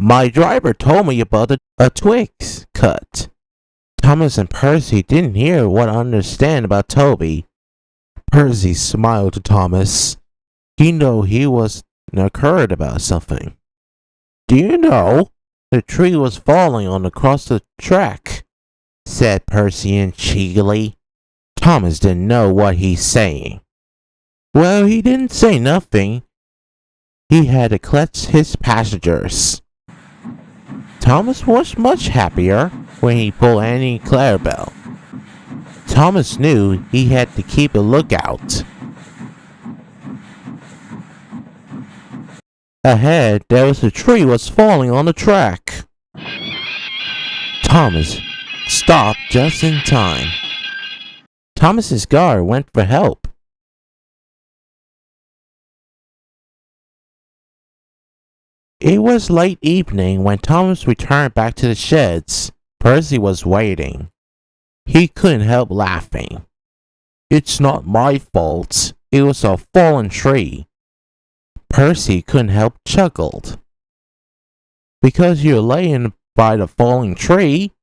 My driver told me about a twig cut. Thomas and Percy didn't hear or understand about Toby. Percy smiled to Thomas. He knew he was occurred about something. Do you know? The tree was falling on across the track, said Percy cheekily. Thomas didn't know what he's saying. Well, he didn't say nothing. He had to collect his passengers. Thomas was much happier when he pulled Annie Clarabelle. Thomas knew he had to keep a lookout. Ahead, there was a tree was falling on the track. Thomas stopped just in time. Thomas's guard went for help. It was late evening when Thomas returned back to the sheds. Percy was waiting. He couldn't help laughing. It's not my fault. It was a fallen tree. Percy couldn't help chuckled. Because you're laying by the falling tree?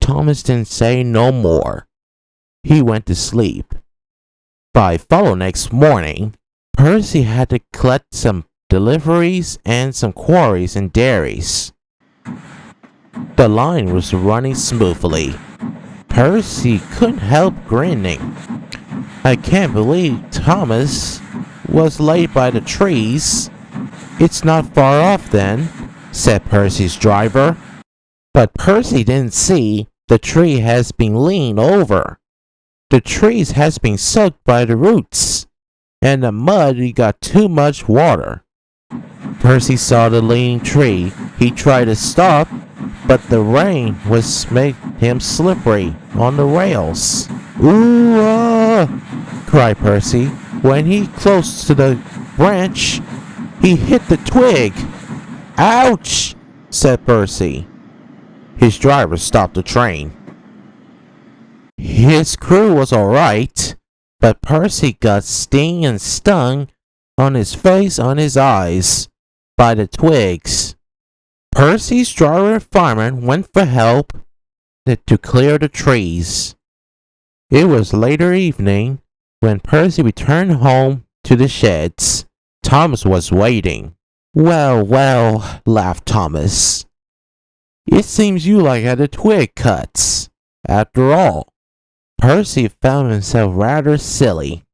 Thomas didn't say no more. He went to sleep. By follow next morning, Percy had to collect some deliveries and some quarries and dairies. The line was running smoothly. Percy couldn't help grinning. I can't believe Thomas was laid by the trees. It's not far off then, said Percy's driver. But Percy didn't see the tree has been leaned over. The trees has been soaked by the roots, and the mud got too much water. Percy saw the leaning tree. He tried to stop, but the rain was making him slippery on the rails. Ooh! Cried Percy. When he close to the branch, he hit the twig. Ouch! Said Percy. His driver stopped the train. His crew was alright, but Percy got stung and stung on his face, on his eyes, by the twigs. Percy's driver and fireman went for help to clear the trees. It was later evening when Percy returned home to the sheds. Thomas was waiting. Well, well, laughed Thomas. It seems you like had the twig cuts. After all, Percy found himself rather silly.